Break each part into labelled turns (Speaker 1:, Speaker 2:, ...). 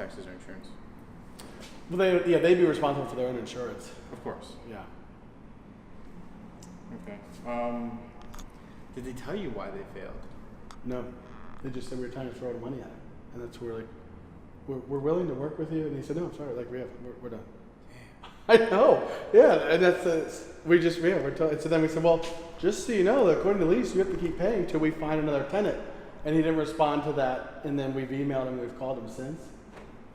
Speaker 1: taxes or insurance.
Speaker 2: Well, they'd be responsible for their own insurance.
Speaker 1: Of course.
Speaker 2: Yeah.
Speaker 1: Okay. Did they tell you why they failed?
Speaker 2: No, they just said we were trying to throw the money at it, and that's where we're willing to work with you. And he said, no, I'm sorry, we're done. I know, yeah, and we're told. So then we said, well, just so you know, according to the lease, you have to keep paying till we find another tenant. And he didn't respond to that, and then we've emailed him, we've called him since,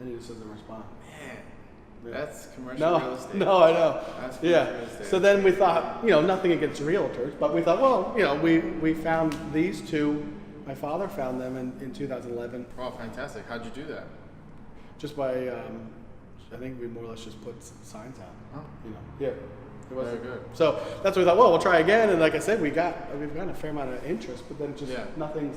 Speaker 2: and he just doesn't respond.
Speaker 1: Man,
Speaker 2: yeah.
Speaker 1: That's commercial real estate.
Speaker 2: No, I know.
Speaker 1: That's
Speaker 2: yeah.
Speaker 1: Real estate.
Speaker 2: So then we thought, nothing against realtors, but we thought, well, we found these two. My father found them in 2011.
Speaker 1: Oh, fantastic! How'd you do that?
Speaker 2: Just by, I think we more or less just put signs out.
Speaker 1: Oh.
Speaker 2: Yeah. It wasn't
Speaker 1: very good.
Speaker 2: So that's what we thought. Well, we'll try again, and like I said, we've gotten a fair amount of interest, but then just nothing's.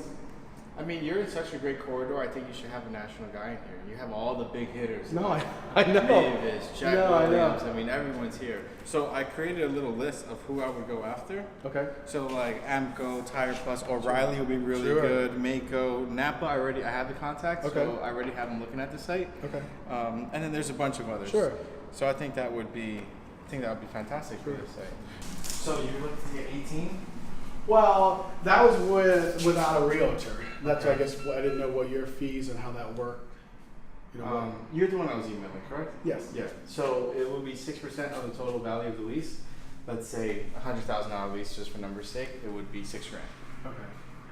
Speaker 1: I mean, you're in such a great corridor. I think you should have a national guy in here. You have all the big hitters.
Speaker 2: No, I know.
Speaker 1: Davis, Jack Williams.
Speaker 2: I know.
Speaker 1: I mean, everyone's here. So I created a little list of who I would go after.
Speaker 2: Okay.
Speaker 1: So like Amco, Tire Plus, O'Reilly would be really good. Mako, Napa. I have the contacts.
Speaker 2: Okay.
Speaker 1: So I already have them looking at the site.
Speaker 2: Okay.
Speaker 1: And then there's a bunch of others.
Speaker 2: Sure.
Speaker 1: So I think that would be fantastic for this site. So you're looking to get 18?
Speaker 2: Well, that was without a realtor. That's I guess I didn't know what your fees and how that worked.
Speaker 1: You're the one I was emailing, correct?
Speaker 2: Yes.
Speaker 1: Yeah. So it will be 6% of the total value of the lease. Let's say $100,000 lease, just for numbers' sake, it would be $6,000.
Speaker 2: Okay.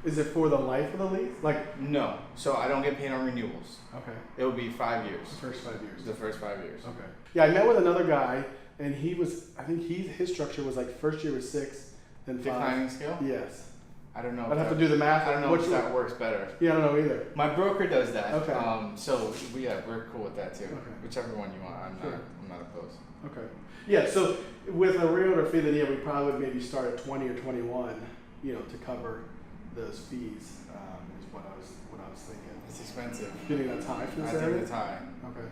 Speaker 2: Is it for the life of the lease?
Speaker 1: No. So I don't get paid on renewals.
Speaker 2: Okay.
Speaker 1: It will be 5 years.
Speaker 2: The first 5 years.
Speaker 1: The first 5 years.
Speaker 2: Okay. Yeah, I met with another guy, and I think his structure was like first year was 6, then 5.
Speaker 1: Declining scale?
Speaker 2: Yes.
Speaker 1: I don't know.
Speaker 2: I'd have to do the math.
Speaker 1: I don't know if that works better.
Speaker 2: Yeah, I don't know either.
Speaker 1: My broker does that.
Speaker 2: Okay.
Speaker 1: So we're cool with that too.
Speaker 2: Okay.
Speaker 1: Whichever one you want. I'm
Speaker 2: Sure.
Speaker 1: not opposed.
Speaker 2: Okay. Yeah. So with a realtor fee, then we probably would maybe start at 20 or 21. To cover those fees is what I was thinking.
Speaker 1: It's expensive.
Speaker 2: You think that's high for this area?
Speaker 1: I think it's high.
Speaker 2: Okay.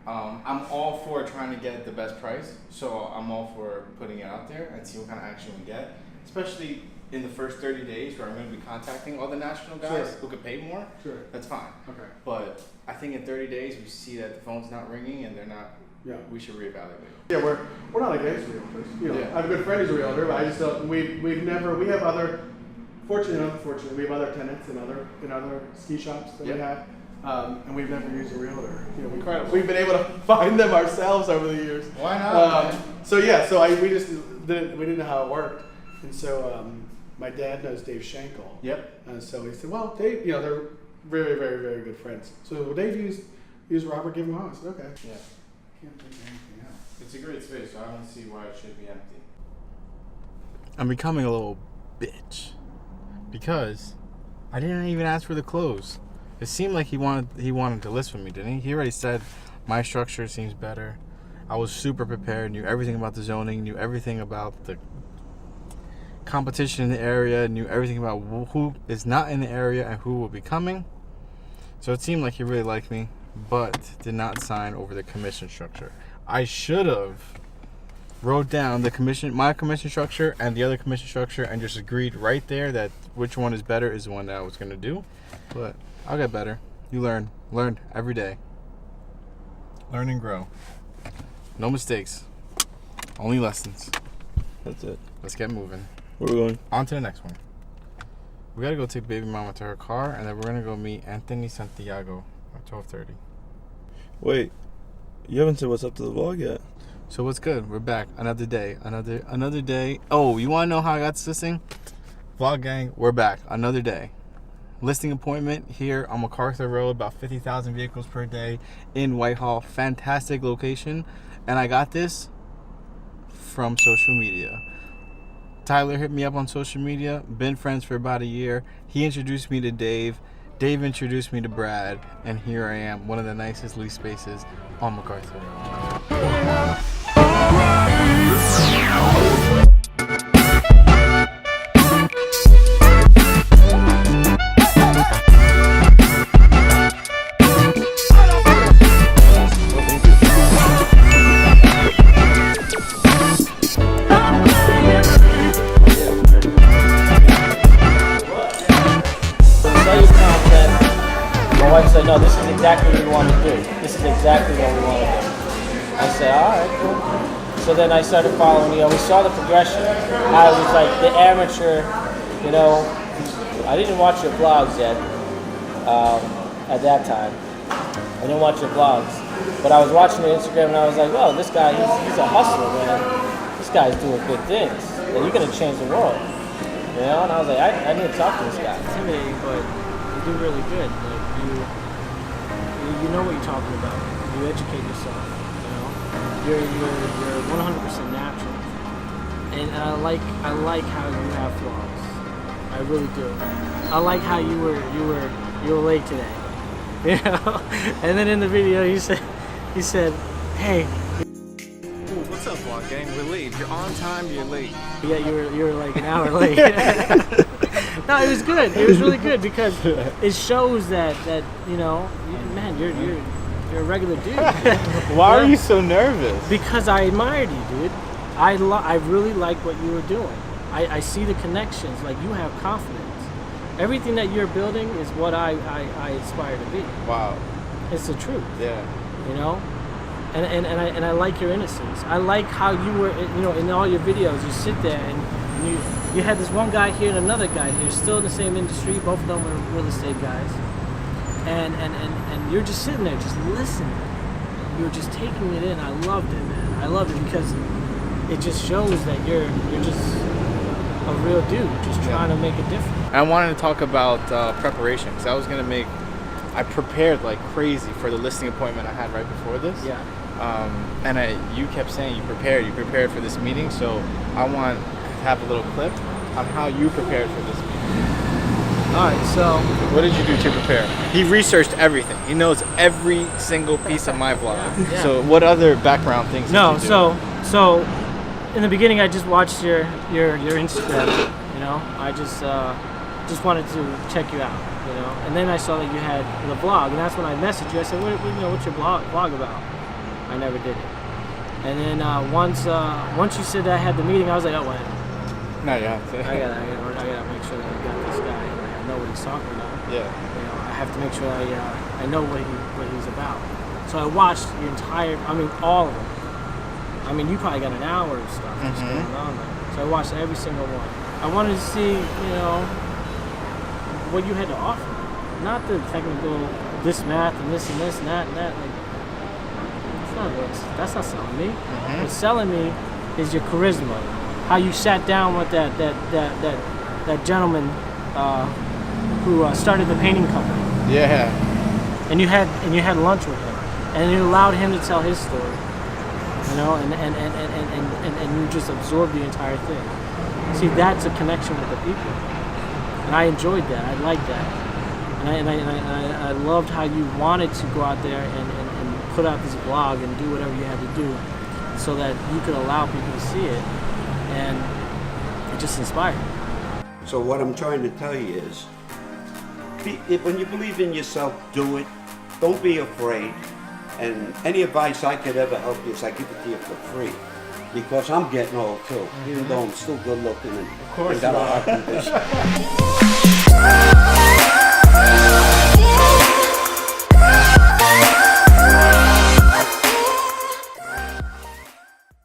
Speaker 1: I'm all for trying to get the best price, so I'm all for putting it out there and see what kind of action we get, especially in the first 30 days where I'm going to be contacting all the national guys who could pay more.
Speaker 2: Sure.
Speaker 1: That's fine.
Speaker 2: Okay.
Speaker 1: But I think in 30 days we see that the phone's not ringing and they're not. Yeah. We should reevaluate.
Speaker 2: Yeah, we're not against realtors. I have a good friend who's a realtor, but I just don't. We have other. Fortunately and unfortunately, we have other tenants in other ski shops that we have. And we've never used a realtor. We've been able to find them ourselves over the years.
Speaker 1: Why not?
Speaker 2: We didn't know how it worked, and so my dad knows Dave Schenkel.
Speaker 1: Yep.
Speaker 2: And so he said, "Well, Dave, they're very, very, very good friends." So Dave used Robert, give him on. I said, "Okay."
Speaker 1: Yeah.
Speaker 2: Can't think of anything else.
Speaker 1: It's a great space, so I don't see why it should be empty.
Speaker 3: I'm becoming a little bitch because I didn't even ask for the close. It seemed like he wanted to list with me, didn't he? He already said my structure seems better. I was super prepared, knew everything about the zoning, knew everything about the competition in the area, knew everything about who is not in the area and who will be coming. So it seemed like he really liked me, but did not sign over the commission structure. I should have wrote down my commission structure and the other commission structure and just agreed right there that which one is better is the one that I was going to do. But I'll get better. You learn every day. Learn and grow. No mistakes. Only lessons.
Speaker 4: That's it.
Speaker 3: Let's get moving.
Speaker 4: Where are we going?
Speaker 3: On to the next one. We gotta go take baby mama to her car, and then we're gonna go meet Anthony Santiago at 12:30.
Speaker 4: Wait, you haven't said what's up to the vlog yet.
Speaker 3: So what's good? We're back. Another day. Another day. Oh, you wanna know how I got this listing? Vlog gang, we're back. Another day. Listing appointment here on MacArthur Road, about 50,000 vehicles per day in Whitehall. Fantastic location. And I got this from social media. Tyler hit me up on social media. Been friends for about a year. He introduced me to Dave. Dave introduced me to Brad. And here I am, one of the nicest lease spaces on MacArthur Road.
Speaker 5: My wife said, no, this is exactly what we want to do. this is exactly what we want to do. I said, all right, cool. So then I started following, we saw the progression. I was like the amateur, I didn't watch your vlogs yet at that time. I didn't watch your vlogs. But I was watching your Instagram and I was like, well, this guy, he's a hustler, man. This guy's doing good things. And you're going to change the world. And I was like, I need to talk to this guy.
Speaker 6: It's intimidating, but you do really good. Like, you know what you're talking about. You educate yourself, You're 100% natural. And I like how you have flaws. I really do. I like how you were late today. And then in the video he said, hey.
Speaker 3: Ooh, what's up, vlog gang? We're late. You're on time, you're late.
Speaker 6: Yeah, you were like an hour late. No, it was good. It was really good because it shows that man, you're a regular dude.
Speaker 3: Why are you so nervous?
Speaker 6: Because I admired you, dude. I really like what you were doing. I see the connections. Like, you have confidence. Everything that you're building is what I aspire to be.
Speaker 3: Wow.
Speaker 6: It's the truth.
Speaker 3: Yeah.
Speaker 6: And I like your innocence. I like how you were, in all your videos, you sit there and you had this one guy here and another guy here, still in the same industry. Both of them were real estate guys. And you're just sitting there, just listening. You're just taking it in. I loved it, man. I loved it because it just shows that you're just a real dude, just trying to make a difference.
Speaker 3: I wanted to talk about preparation because I prepared like crazy for the listing appointment I had right before this.
Speaker 6: Yeah.
Speaker 3: And you kept saying you prepared for this meeting, so I want to have a little clip on how you prepared for this meeting.
Speaker 6: All right, so
Speaker 3: What did you do to prepare? He researched everything. He knows every single piece of my vlog.
Speaker 6: Yeah.
Speaker 3: So what other background things did you do?
Speaker 6: so in the beginning I just watched your Instagram, I just wanted to check you out, and then I saw that you had the vlog, and that's when I messaged you. I said, what's your vlog about? I never did it. And then once you said that I had the meeting, I was like, oh wait,
Speaker 3: No, yeah.
Speaker 6: I gotta make sure that I got this guy and I know what he's talking about.
Speaker 3: Yeah.
Speaker 6: I have to make sure I know what he's about. So I watched the entire, all of them. You probably got an hour of stuff that's going on there. So I watched every single one. I wanted to see, what you had to offer. Not the technical, this math and this and this and that and that. That's not selling me. What's selling me is your charisma. How you sat down with that gentleman who started the painting company.
Speaker 3: Yeah.
Speaker 6: And you had lunch with him, and you allowed him to tell his story. And you just absorbed the entire thing. See, that's a connection with the people, and I enjoyed that. I liked that, and I loved how you wanted to go out there and put out this vlog and do whatever you had to do, so that you could allow people to see it, and it just inspired me.
Speaker 7: So what I'm trying to tell you is, when you believe in yourself, do it. Don't be afraid. And any advice I could ever help you is I give it to you for free. Because I'm getting old too, even though I'm still good looking and got a heart condition.